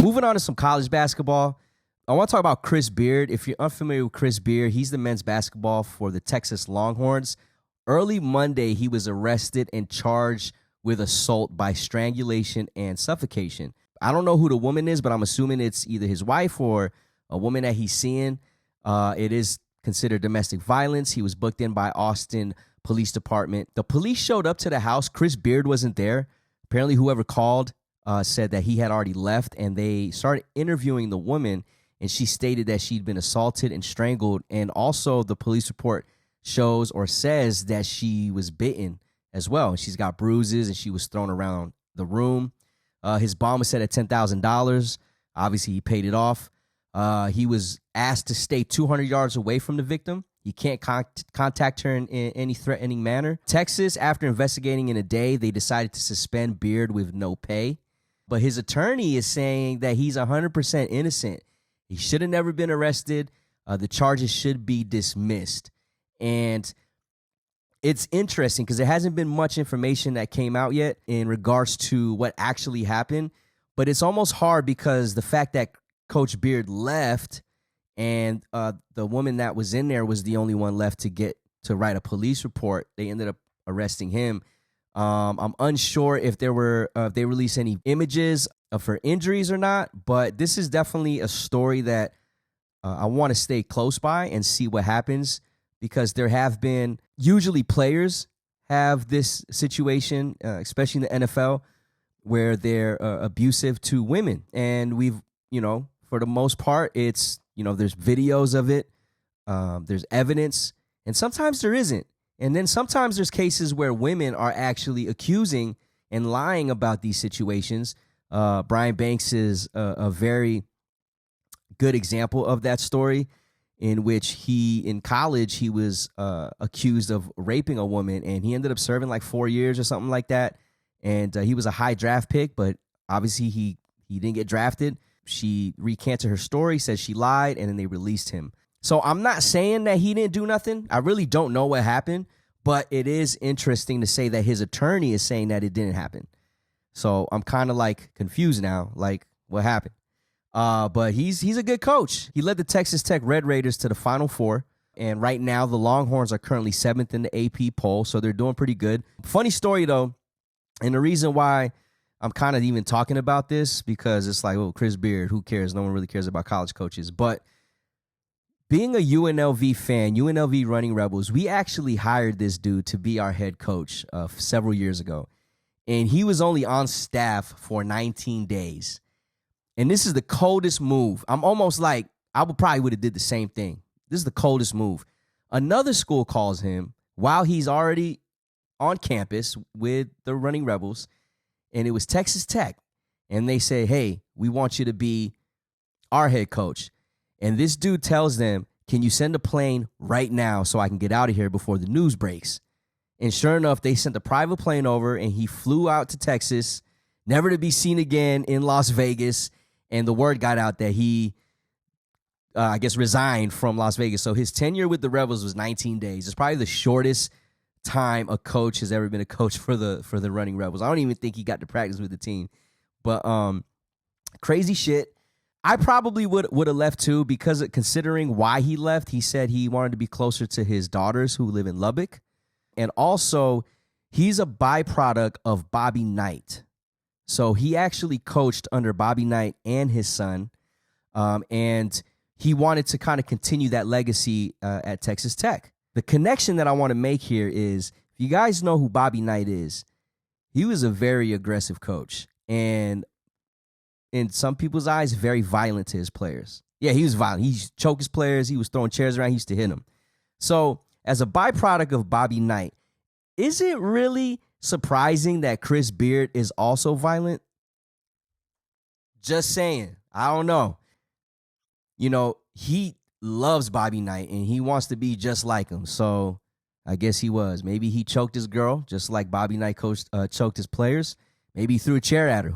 Moving on to some college basketball, I want to talk about Chris Beard. If you're unfamiliar with Chris Beard, he's the men's basketball for the Texas Longhorns. Early Monday, he was arrested and charged with assault by strangulation and suffocation. I don't know who the woman is, but I'm assuming it's either his wife or a woman that he's seeing. It is considered domestic violence. He was booked in by Austin Police Department. The police showed up to the house. Chris Beard wasn't there. Apparently, whoever called said that he had already left, and they started interviewing the woman, and she stated that she'd been assaulted and strangled. And also, the police report shows or says that she was bitten as well. She's got bruises, and she was thrown around the room. His bond was set at $10,000. Obviously, he paid it off. He was asked to stay 200 yards away from the victim. He can't contact her in any threatening manner. Texas, after investigating in a day, they decided to suspend Beard with no pay. But his attorney is saying that he's 100% innocent. He should have never been arrested. The charges should be dismissed. And it's interesting because there hasn't been much information that came out yet in regards to what actually happened. But it's almost hard because the fact that Coach Beard left and the woman that was in there was the only one left to write a police report. They ended up arresting him. I'm unsure if they released any images of her injuries or not, but this is definitely a story that I want to stay close by and see what happens, because there have been, usually players have this situation, especially in the NFL, where they're abusive to women. And we've, for the most part, it's, there's videos of it, there's evidence, and sometimes there isn't. And then sometimes there's cases where women are actually accusing and lying about these situations. Brian Banks is a very good example of that story, in which in college, he was accused of raping a woman, and he ended up serving like 4 years or something like that. And he was a high draft pick, but obviously he didn't get drafted. She recanted her story, said she lied, and then they released him. So I'm not saying that he didn't do nothing. I really don't know what happened, but it is interesting to say that his attorney is saying that it didn't happen. So I'm kind of like confused now, like what happened? But he's a good coach. He led the Texas Tech Red Raiders to the Final Four, and right now the Longhorns are currently 7th in the AP poll, so they're doing pretty good. Funny story though, and the reason why I'm kind of even talking about this, because it's like, oh, Chris Beard, who cares? No one really cares about college coaches. But being a UNLV fan, UNLV Running Rebels, we actually hired this dude to be our head coach several years ago. And he was only on staff for 19 days. And this is the coldest move. I'm almost like, probably would have did the same thing. This is the coldest move. Another school calls him while he's already on campus with the Running Rebels, and it was Texas Tech. And they say, hey, we want you to be our head coach. And this dude tells them, can you send a plane right now so I can get out of here before the news breaks? And sure enough, they sent a private plane over, and he flew out to Texas, never to be seen again in Las Vegas. And the word got out that he, resigned from Las Vegas. So his tenure with the Rebels was 19 days. It's probably the shortest time a coach has ever been a coach for the Running Rebels. I don't even think he got to practice with the team. But crazy shit. I probably would have left too, because considering why he left, he said he wanted to be closer to his daughters who live in Lubbock. And also, he's a byproduct of Bobby Knight. So he actually coached under Bobby Knight and his son. And he wanted to kind of continue that legacy at Texas Tech. The connection that I want to make here is, if you guys know who Bobby Knight is, he was a very aggressive coach. And in some people's eyes, very violent to his players. Yeah, he was violent. He choked his players. He was throwing chairs around. He used to hit them. So as a byproduct of Bobby Knight, is it really surprising that Chris Beard is also violent? Just saying. I don't know. He loves Bobby Knight, and he wants to be just like him. So I guess he was. Maybe he choked his girl, just like Bobby Knight choked his players. Maybe he threw a chair at her.